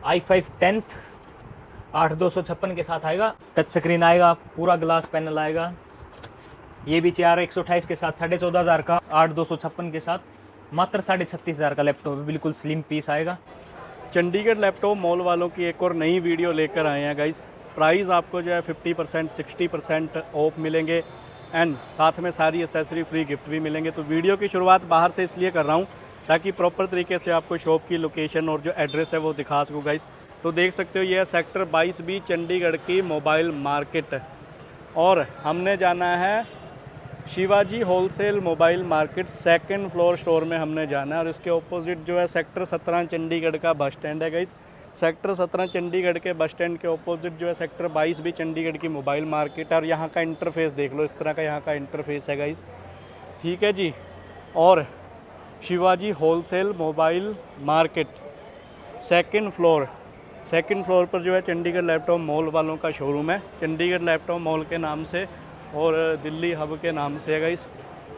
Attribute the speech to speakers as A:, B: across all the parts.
A: i5 10th 8256 के साथ आएगा। टच स्क्रीन आएगा, पूरा ग्लास पैनल आएगा। ये भी 4128 के साथ 14,500 का 8256 के साथ मात्र 36,500 का लैपटॉप है। बिल्कुल स्लिम पीस आएगा।
B: चंडीगढ़ लैपटॉप मॉल वालों की एक और नई वीडियो लेकर आए हैं गाइस। प्राइस आपको जो है 50% 60% ऑफ मिलेंगे एंड साथ में सारी एसेसरी फ्री गिफ्ट भी मिलेंगे। तो वीडियो की शुरुआत बाहर से इसलिए कर रहा हूँ ताकि प्रॉपर तरीके से आपको शॉप की लोकेशन और जो एड्रेस है वो दिखा सकूँ गाइस। तो देख सकते हो ये है सेक्टर 22B चंडीगढ़ की मोबाइल मार्केट और हमने जाना है Shivaji wholesale mobile market second floor store में हमने जाना है। और इसके ऑपोजिट जो है सेक्टर 17 चंडीगढ़ का बस स्टैंड है गाइस। सेक्टर 17 चंडीगढ़ के बस स्टैंड के ऑपोजिट जो है सेक्टर 22B चंडीगढ़ की मोबाइल मार्केट है। और यहाँ का इंटरफेस देख लो, इस तरह का यहाँ का इंटरफेस है गाइस, ठीक है जी। और Shivaji wholesale mobile market second floor पर जो है चंडीगढ़ लैपटॉप मॉल वालों का शोरूम है। चंडीगढ़ लैपटॉप मॉल के नाम से और दिल्ली हब के नाम से है गाइस।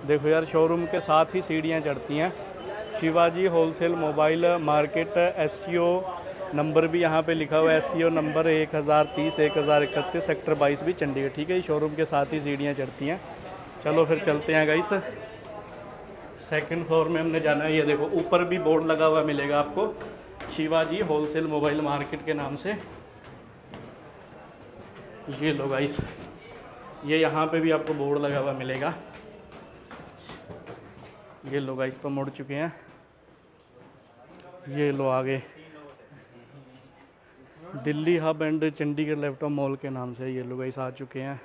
B: देखो यार, शोरूम के साथ ही सीढ़ियाँ चढ़ती हैं। Shivaji wholesale mobile market SCO number भी यहाँ पे लिखा हुआ है, SCO number 1030 1031 sector 22B Chandigarh, ठीक है। शोरूम के साथ ही सीढ़ियाँ चढ़ती हैं। चलो फिर चलते हैं गाइस। सेकंड फ्लोर में हमने जाना है। ये देखो ऊपर भी बोर्ड लगा हुआ मिलेगा आपको शिवाजी होलसेल मोबाइल मार्केट के नाम से। ये लो गाइस, ये यहाँ पे भी आपको बोर्ड लगा हुआ मिलेगा। ये लो गाइस, तो मुड़ चुके हैं। ये लो आगे Delhi hub and Chandigarh laptop mall के नाम से ये लो गाइस आ चुके हैं।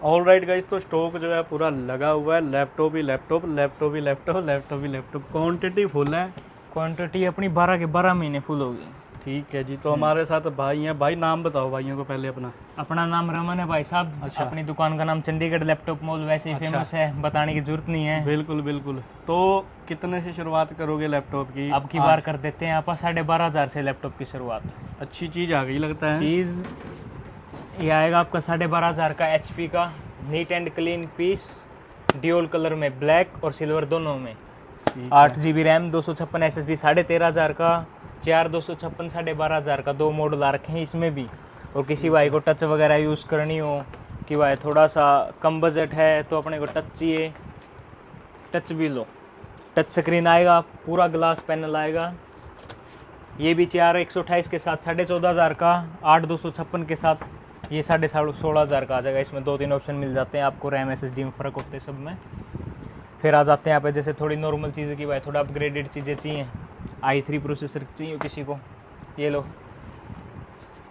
B: ऑल राइट गाइस, तो स्टॉक जो है पूरा लगा हुआ है। लैपटॉप ही लैपटॉप, लैपटॉप ही लैपटॉप, लैपटॉप ही लैपटॉप। क्वांटिटी फुल है।
A: क्वांटिटी अपनी 12 के 12 महीने फुल होगी।
B: ठीक है जी। तो हमारे साथ भाई हैं। भाई नाम बताओ भाइयों को पहले अपना।
A: अपना नाम रमन है भाई साहब।
B: अच्छा।
A: अपनी दुकान का नाम चंडीगढ़ लैपटॉप मॉल वैसे ही
B: अच्छा।
A: फेमस है, बताने की जरूरत नहीं है।
B: बिल्कुल बिल्कुल। तो कितने से शुरुआत करोगे लैपटॉप की?
A: अब की बार कर देते हैं आप 12,500 से लैपटॉप की शुरुआत।
B: अच्छी चीज़ आ गई लगता है।
A: चीज़ ये आएगा आपका 12,500 का HP का neat and clean piece, dual colour में ब्लैक और सिल्वर दोनों में। 8GB रैम, 256 SSD 13,500 का, 4256 12,500 का। 2 मॉडल आ रखे हैं इसमें भी। और किसी भाई को टच वगैरह यूज़ करनी हो कि भाई थोड़ा सा कम बजट है तो अपने को टच चाहिए, टच भी लो। टच स्क्रीन आएगा, पूरा ग्लास पैनल आएगा। ये भी 4128 के साथ 14,500 का, 8256 के साथ ये 16,500 का आ जाएगा। इसमें 2-3 ऑप्शन मिल जाते हैं आपको, रैम SSD में फ़र्क होते हैं सब में। फिर आ जाते हैं यहाँ पे जैसे थोड़ी नॉर्मल चीज़ें की भाई थोड़ा अपग्रेडेड चीज़ें चाहिए, i3 प्रोसेसर चाहिए किसी को, ये लो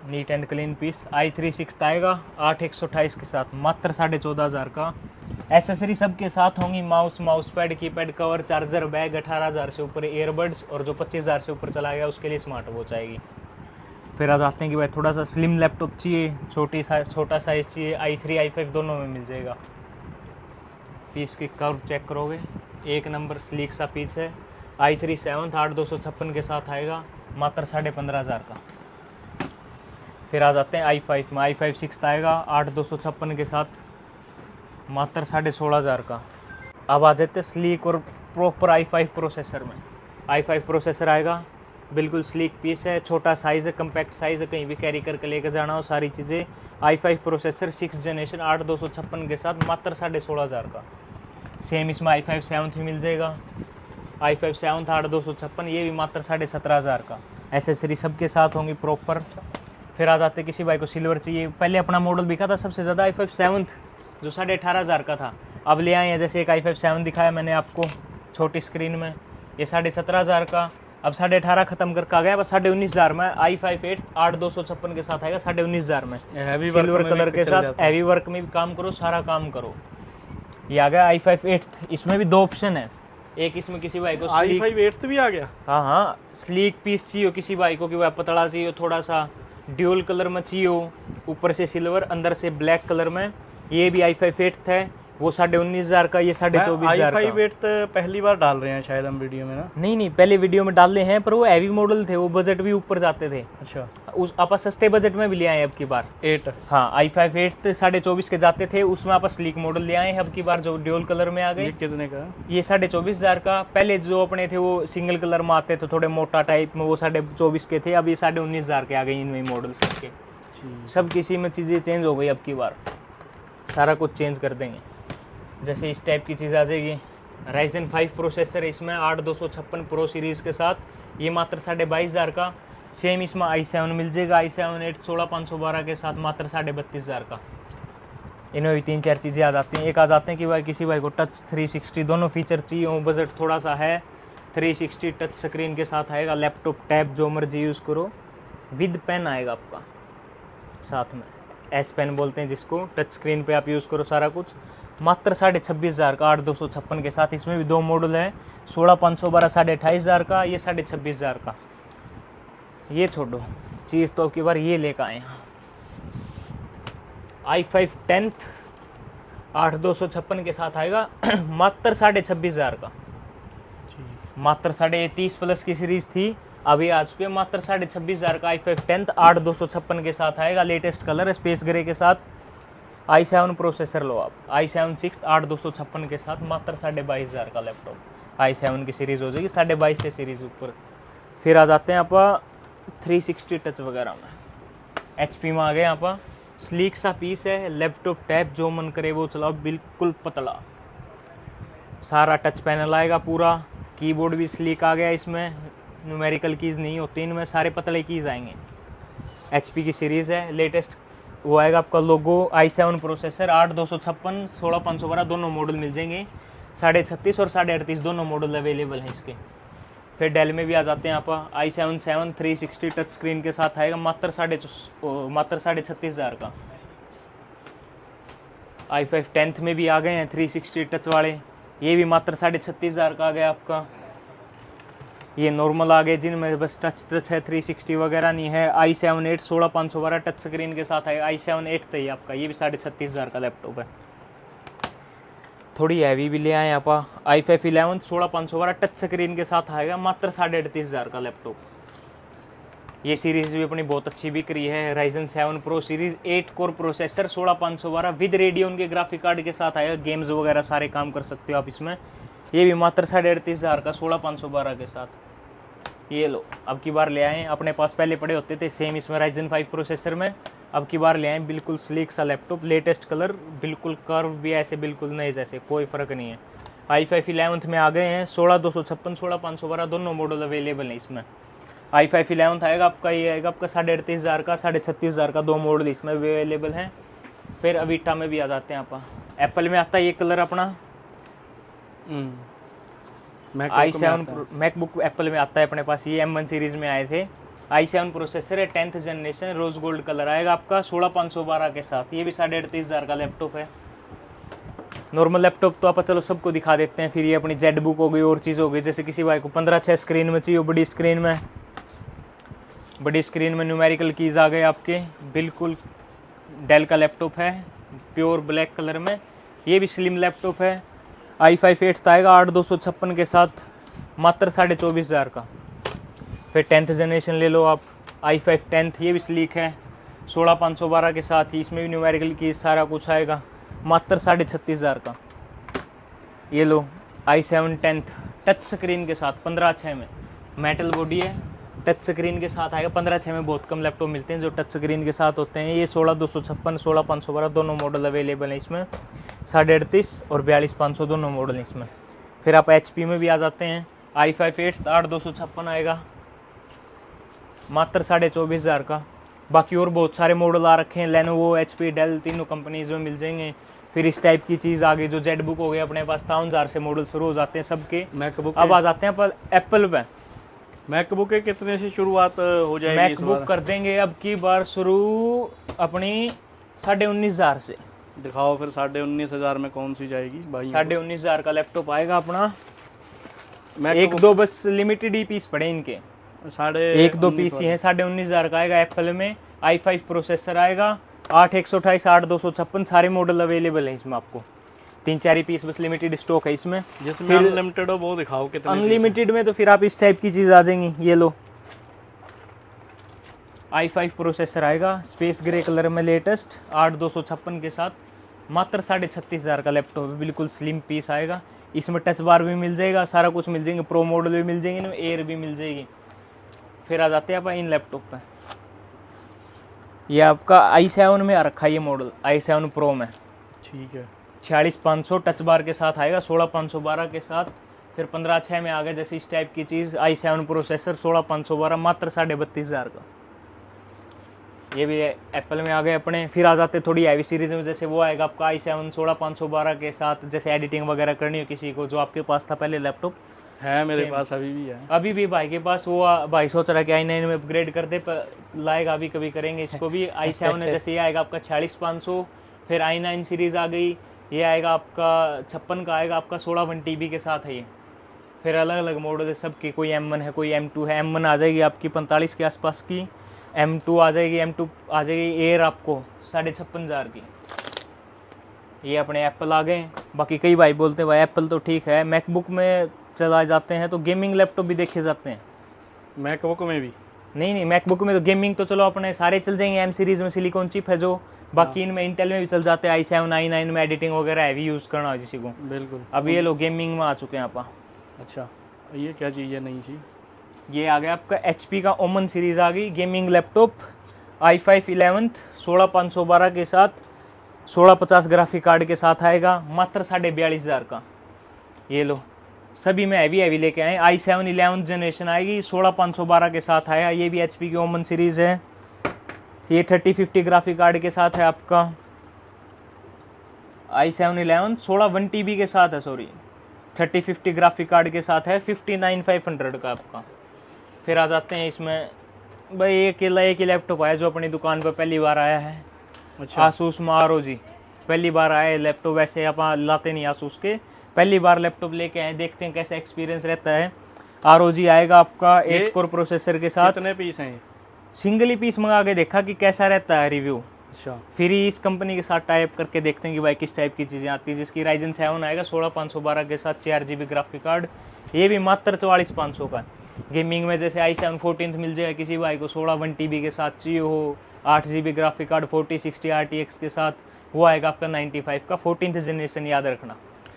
A: neat and clean piece. i3 6 आएगा 8128 के साथ मात्र 14,500 का। एसेसरी सब के साथ होंगी, mouse pad, keypad cover, charger, bag. 18,000 से ऊपर ईयरबड्स और जो 25,000 से ऊपर चला गया उसके लिए स्मार्ट वॉच आएगी। फिर आ जाते हैं कि भाई थोड़ा सा स्लिम लैपटॉप चाहिए, छोटा साइज़ चाहिए, i3 i5 दोनों में मिल जाएगा। पीस की कर्व चेक करोगे, एक नंबर स्लीक सा पीस है। i3 7th 8256 के साथ आएगा मात्र 15,500 का। फिर आ जाते हैं i5 में। i5 6 आएगा 8256 के साथ मात्र 16,500 का। अब आ जाते हैं स्लीक और प्रॉपर i5 प्रोसेसर में। i5 प्रोसेसर आएगा, बिल्कुल स्लीक पीस है, छोटा साइज़ है, कम्पैक्ट साइज़ है, कहीं भी कैरी करके लेकर जाना हो सारी चीज़ें। i5 प्रोसेसर 6th जनरेशन 8256 के साथ मात्र 16,500 का। सेम इसमें i5 7th भी मिल जाएगा, i5 7th 8256, ये भी मात्र 17,500 का। एसेसरी सब के साथ होंगी प्रॉपर। फिर आ जाते किसी भाई को सिल्वर चाहिए, पहले अपना मॉडल बिका था सबसे ज़्यादा i5 7th जो 18,500 का था। अब ले आए हैं जैसे एक i5 7 दिखाया मैंने आपको छोटी स्क्रीन में, ये 17,500 का। अब 18,500 खत्म करके आ गया, बस 19,500 में i5 8 8256 के साथ आएगा 19,500 में। सिल्वर कलर के साथ हैवी वर्क में भी काम करो, सारा काम करो। ये आ गया i5 8th। इसमें भी 2 ऑप्शन है, एक इसमें किसी भाई को
B: i5 8th भी आ गया।
A: हाँ, स्लीक पीस चाहिए किसी भाई को कि भाई पतला चाहिए, थोड़ा सा ड्यूल कलर में चाहिए, ऊपर से सिल्वर अंदर से ब्लैक कलर में। ये भी i5 8th है। वो 19,500 का, ये 24,500 का।
B: i5 8 पहली बार डाल रहे हैं शायद हम वीडियो में ना।
A: नहीं, पहले वीडियो में डाले हैं, पर वो हैवी मॉडल थे, वो बजट भी ऊपर जाते थे।
B: अच्छा,
A: उस आप सस्ते बजट में भी ले आए अब की बार।
B: 8
A: हाँ, i5 8 24,500 के जाते थे, उसमें आप स्लीक मॉडल ले आए हैं अब की बार, जो ड्यूल कलर में आ गए।
B: ये कितने का?
A: ये 24,500 का। पहले जो अपने थे वो सिंगल कलर में आते थे, थोड़े मोटा टाइप में, वो 24,500 के थे। अब ये 19,500 के आ गए इनमें मॉडल सबके। सब किसी में चीज़ें चेंज हो गई अब की बार, सारा कुछ चेंज कर देंगे। जैसे इस टाइप की चीज़ आ जाएगी। Ryzen 5 प्रोसेसर है इसमें 8256 प्रो सीरीज़ के साथ, ये मात्र 22,500 का। सेम इसमें i7 मिल जाएगा, i7 8 16512 के साथ मात्र 32,500 का। इनमें भी 3-4 चीज़ें आ जाती हैं। एक आ जाते हैं कि भाई किसी भाई को टच 360 दोनों फीचर चाहिए हो, बजट थोड़ा सा है, 360 टच स्क्रीन के साथ आएगा, लैपटॉप टैब जो मर्जी यूज़ करो, विद पेन आएगा आपका साथ में, एस पेन बोलते हैं जिसको, टच स्क्रीन पे आप यूज़ करो सारा कुछ। मात्र 26,500 का 8256 के साथ। इसमें भी 2 मॉडल है, 16,512 28,500 का, ये 26,500 का। ये छोड़ो चीज़ तो अब की बार ये लेकर आए हैं i5 10th 8256 के साथ आएगा मात्र 26,500 का। मात्र 30 प्लस की सीरीज़ थी, अभी आ चुके मात्र 26,500 का i5 10th 8256 के साथ आएगा। लेटेस्ट कलर स्पेस ग्रे के साथ। i7 प्रोसेसर लो आप, i7 6 8256 के साथ मात्र 22,500 का लैपटॉप। i7 की सीरीज़ हो जाएगी 22,500 से सीरीज़ ऊपर। फिर आ जाते हैं आप 360 टच वगैरह में। HP में आ गए आप, स्लीक सा पीस है, लैपटॉप टैब जो मन करे वो चलाओ, बिल्कुल पतला। सारा टच पैनल आएगा पूरा, कीबोर्ड भी स्लीक आ गया इसमें, न्यूमेरिकल कीज़ नहीं होती इनमें, सारे पतले कीज़ आएंगे। HP की सीरीज़ है, लेटेस्ट वो आएगा आपका लोगो। i7 प्रोसेसर 8256 16,512 दोनों मॉडल मिल जाएंगे, 36.5 और 38.5 दोनों मॉडल अवेलेबल हैं इसके। फिर डेल में भी आ जाते हैं आप, i7 7 360 टच स्क्रीन के साथ आएगा मात्र 36,500 का। i5 10th में भी आ गए हैं 360 टच वाले, ये भी मात्र 36,500 का आ गया आपका। ये नॉर्मल आ गए जिनमें बस टच है, 360 वगैरह नहीं है। i7 8 16,512 टच स्क्रीन के साथ आएगा, i7 8 तो ये आपका, ये भी 36,500 का लैपटॉप है। थोड़ी हैवी भी ले आए आप, i5 11 16,512 टच स्क्रीन के साथ आएगा मात्र 38,500 का लैपटॉप। ये सीरीज़ भी अपनी बहुत अच्छी बिक रही है। Ryzen 7 Pro series 8 core processor 16,512 with radian के ग्राफिक कार्ड के साथ आएगा, गेम्स वगैरह सारे काम कर सकते हो आप इसमें। ये भी मात्र 38,500 का 16,512 के साथ। ये लो, अब की बार ले आए, अपने पास पहले पड़े होते थे सेम इसमें Ryzen 5 प्रोसेसर में, अब की बार ले आए बिल्कुल स्लीक सा लैपटॉप, लेटेस्ट कलर, बिल्कुल कर्व भी ऐसे बिल्कुल नए जैसे, कोई फ़र्क नहीं है। i5 11th में आ गए हैं 16,256 16,512 दोनों मॉडल अवेलेबल हैं इसमें। i5 11th आएगा आपका, ये आएगा आपका 38,500 का 36,500 का, 2 मॉडल इसमें अवेलेबल हैं। फिर अवीटा में भी आ जाते हैं आप, एप्पल में आता है ये कलर अपना, i7 मैकबुक एप्पल में आता है अपने पास, ये M1 सीरीज़ में आए थे। i7 प्रोसेसर है 10th generation, rose gold colour आएगा आपका 16,512 के साथ, ये भी 38,500 का लैपटॉप है। नॉर्मल लैपटॉप तो आप चलो सबको दिखा देते हैं, फिर ये अपनी जेड बुक हो गई और चीज़ हो गई, जैसे किसी भाई को 15:6 स्क्रीन में चाहिए, बड़ी स्क्रीन में न्यूमेरिकल कीज़ आ गए आपके, बिल्कुल डेल का लैपटॉप है, प्योर ब्लैक कलर में, ये भी स्लिम लैपटॉप है। i5 8 आएगा 8256 के साथ मात्र 24,500 का। फिर 10th जनरेशन ले लो आप, i5 10th, ये भी स्लीक है 16,512 के साथ ही, इसमें भी न्यूमेरिकल की सारा कुछ आएगा मात्र 36,500 का। ये लो i7 10th टच स्क्रीन के साथ 15:6 में, मेटल बॉडी है, टच स्क्रीन के साथ आएगा। 15:6 में बहुत कम लैपटॉप मिलते हैं जो टच स्क्रीन के साथ होते हैं। ये 16,256 16,512 दोनों मॉडल अवेलेबल हैं इसमें, 38.5 और 42,500 दोनों मॉडल हैं इसमें। फिर आप HP में भी आ जाते हैं, i5 8 8256 आएगा मात्र 24,500 का। बाकी और बहुत सारे मॉडल आ रखे हैं, लेनोवो HP डेल तीनों कंपनीज में मिल जाएंगे। फिर इस टाइप की चीज़ आ गई जो जेड बुक हो गई, अपने पास 53,000 से मॉडल शुरू हो जाते हैं सबके।
B: मैकबुक
A: अब आ जाते हैं पर एप्पल पे,
B: मैकबुक के कितने से शुरुआत हो जाएगी?
A: मैकबुक कर देंगे अब की बार शुरू अपनी 19,500 से।
B: दिखाओ फिर 19,500 में कौन सी जाएगी भाई?
A: 19,500 का लैपटॉप आएगा अपना। एक दो बस लिमिटेड ही पीस पड़े इनके, 1-2 पीस ही हैं। 19,500 का आएगा एप्पल में। i5 प्रोसेसर आएगा, 8 128 8 256 सारे मॉडल अवेलेबल हैं इसमें आपको। 3-4 ही पीस बस लिमिटेड स्टॉक है इसमें।
B: जिसमें अनलिमिटेड हो वो दिखाओ कितने
A: अनलिमिटेड में तो फिर आप इस टाइप की चीज़ आ जाएंगी। ये लो i5 प्रोसेसर आएगा, स्पेस ग्रे कलर में लेटेस्ट 8256 के साथ, मात्र 36,500 का लैपटॉप है, बिल्कुल स्लिम पीस आएगा। इसमें टच बार भी मिल जाएगा, सारा कुछ मिल जाएंगे, प्रो मॉडल भी मिल जाएंगे, इनमें एयर भी मिल जाएगी। फिर आ जाते हैं आप इन लैपटॉप पे। ये आपका i7 में आ रखा है ये मॉडल, i7 प्रो में।
B: ठीक है
A: 46,500 टच बार के साथ आएगा, 16,512 के साथ। फिर 15,600 में आ गया जैसे इस टाइप की चीज़, i7 प्रोसेसर 16,512, मात्र 32,500 का। ये भी एप्पल में आ गए अपने। फिर आ जाते थोड़ी हैवी सीरीज में, जैसे वो आएगा आपका i7 16,512 के साथ, जैसे एडिटिंग वगैरह करनी हो किसी को, जो आपके पास था पहले लैपटॉप
B: है मेरे पास अभी भी है।
A: अभी भी भाई के पास, वो भाई सोच रहा है कि i9 में अपग्रेड कर दे, पर लाएगा अभी कभी करेंगे इसको भी। i7 है जैसे ये आएगा आपका 46,500। फिर i9 सीरीज़ आ गई, ये आएगा आपका 56 का आएगा आपका, 16 1TB के साथ है ये। फिर अलग अलग मॉडल है सबकी, कोई M1 है, कोई M2 है। M1 आ जाएगी आपकी 45 के आसपास की, M2 आ जाएगी, M2 आ जाएगी एयर आपको 56,500 की। ये अपने एप्पल आ गए। बाकी कई भाई बोलते हैं भाई एप्पल तो ठीक है, मैकबुक में चलाए जाते हैं तो गेमिंग लैपटॉप भी देखे जाते हैं।
B: मैकबुक में भी
A: नहीं, मैकबुक में तो गेमिंग तो चलो अपने सारे चल जाएंगे, M सीरीज़ में सिलिकॉन चिप है जो, बाकी इनमें इंटेल में भी चल जाते हैं, i7 i9 में एडिटिंग वगैरह हैवी यूज़ करना हो किसी को।
B: बिल्कुल।
A: अब ये लोग गेमिंग में आ चुके हैं आप।
B: अच्छा ये क्या चीज़ है, नई चीज़?
A: ये आ गया आपका HP का ओमन सीरीज़ आ गई, गेमिंग लैपटॉप i5 11 16,512 के साथ, 1650 ग्राफिक कार्ड के साथ आएगा, मात्र 42,500 का। ये लो सभी में हैवी लेके आए। i7 11 जनरेशन आएगी, 16,512 के साथ आया। ये भी HP की ओमन सीरीज़ है। ये 3050 ग्राफिक कार्ड के साथ है आपका। i7 11 16 1TB के साथ है, सॉरी 3050 ग्राफिक कार्ड के साथ है, 59,500 का आपका। फिर आ जाते हैं इसमें भाई, एक ही लैपटॉप आया जो अपनी दुकान पर पहली बार आया है।
B: अच्छा
A: Asus में ROG पहली बार आया है लैपटॉप, वैसे आप लाते नहीं Asus के, पहली बार लैपटॉप लेके आए, देखते हैं कैसा एक्सपीरियंस रहता है। ROG आएगा आपका 8 कोर प्रोसेसर के साथ।
B: कितने पीस हैं ये?
A: सिंगल ही पीस मंगा के देखा कि कैसा रहता है रिव्यू,
B: अच्छा
A: फिर ही इस कंपनी के साथ टाइप करके देखते हैं कि भाई किस टाइप की चीज़ें आती है। जिसकी Ryzen 7 आएगा 16,512 के साथ, 4GB ग्राफिक कार्ड, ये भी मात्र 44,500 का। गेमिंग में जैसे i7 14 मिल जाएगा किसी भाई को, 16 1TB के साथ चाहिए हो, 8GB ग्राफिक कार्ड 4060 RTX के साथ, वो आएगा आपका 95 का, 14th जनरेशन याद रखना।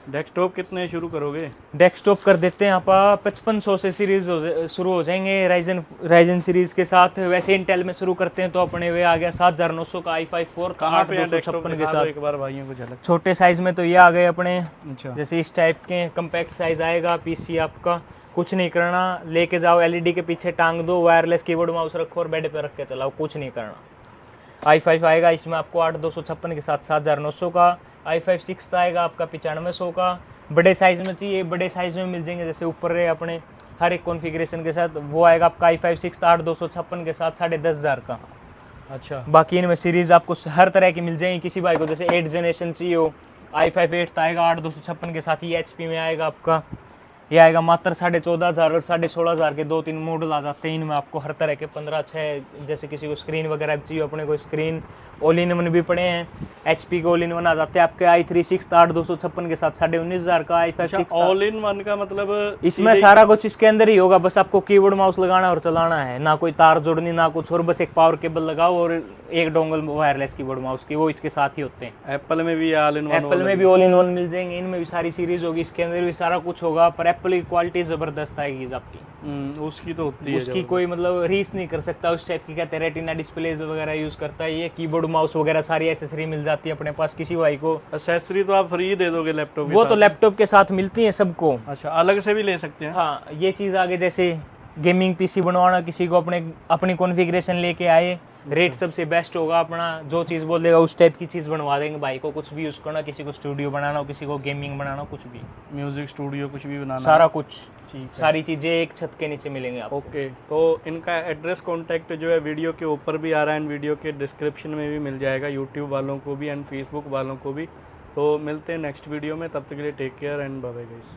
B: डेस्कटॉप कितने शुरू करोगे?
A: डेस्कटॉप कर देते हैं आप 5500 से सीरीज शुरू हो जाएंगे राइजन सीरीज के साथ। वैसे इंटेल में शुरू करते हैं तो अपने वे आ गया 7,900 का i5 4 का 8256 के साथ।
B: एक बार भाइयों को झलक।
A: छोटे साइज में तो ये आ गए अपने,
B: अच्छा
A: जैसे इस टाइप के कम्पैक्ट साइज आएगा। पीसी आपका कुछ नहीं करना, लेके जाओ एलईडी के पीछे टांग दो, वायरलेस कीबोर्ड माउस रखो और बेड पे रख के चलाओ, कुछ नहीं करना। i5 आएगा इसमें आपको 8256 के साथ 7,900 का। i5 6 आएगा आपका 9500 का। बड़े साइज़ में चाहिए, बड़े साइज़ में मिल जाएंगे, जैसे ऊपर रहे अपने हर एक कॉन्फ़िगरेशन के साथ, वो आएगा आपका i5 6 8256 के साथ 10,500 का।
B: अच्छा
A: बाकी इनमें सीरीज़ आपको हर तरह की मिल जाएंगी। किसी भाई को जैसे 8 जनरेशन चाहिए हो, i5 8 आएगा 8256 के साथ, ये HP में आएगा आपका। ये आएगा मात्र 14,500 और 16,500 के 2-3 मॉडल आ जाते हैं इनमें आपको हर तरह के। 15-6 जैसे किसी को स्क्रीन वगैरह भी चाहिए, अपने को स्क्रीन ऑल इन वन भी पड़े हैं, HP के ऑल इन वन आ जाते हैं आपके। i3 6 8256 के साथ 19,500 का। i5 6
B: ऑल इन वन का मतलब
A: इसमें सारा कुछ इसके अंदर ही होगा, बस आपको कीबोर्ड माउस लगाना और चलाना है, ना कोई तार जोड़नी ना कुछ, और बस एक पावर केबल लगाओ और एक डोंगल वायरलेस कीबोर्ड माउस की, वो इसके साथ ही होते हैं।
B: एप्पल में भी ऑल इन वन,
A: एप्पल में भी ऑल इन वन मिल जाएंगे, इनमें भी सारी सीरीज होगी, इसके अंदर भी सारा कुछ होगा। पर एप्पल की क्वालिटी ज़बरदस्त आएगी आपकी,
B: उसकी तो होती है,
A: उसकी कोई मतलब रीस नहीं कर सकता उस टाइप की। कहते हैं रेटिना डिस्प्लेज वगैरह यूज़ करता है ये, कीबोर्ड माउस वगैरह सारी एसेसरी मिल जाती है अपने पास। किसी भाई को
B: एक्सेसरी तो आप फ्री दे दोगे लैपटॉप के
A: वो
B: साथ?
A: तो लैपटॉप के साथ मिलती है सबको।
B: अच्छा अलग से भी ले सकते हैं?
A: हाँ ये चीज़ आगे, जैसे गेमिंग पीसी बनवाना, किसी को अपनी कॉन्फ़िगरेशन लेके आए, रेट सबसे बेस्ट होगा अपना, जो चीज़ बोलेगा उस टाइप की चीज़ बनवा देंगे भाई को। कुछ भी यूज़ करना, किसी को स्टूडियो बनाना हो, किसी को गेमिंग बनाना हो, कुछ भी,
B: म्यूजिक स्टूडियो कुछ भी बनाना,
A: सारा कुछ,
B: ठीक है।
A: सारी चीज़ें एक छत के नीचे मिलेंगे आपको।
B: ओके, तो इनका एड्रेस कॉन्टैक्ट जो है वीडियो के ऊपर भी आ रहा है एंड वीडियो के डिस्क्रिप्शन में भी मिल जाएगा, यूट्यूब वालों को भी एंड फेसबुक वालों को भी। तो मिलते हैं नेक्स्ट वीडियो में, तब तक के लिए take care and bye bye guys.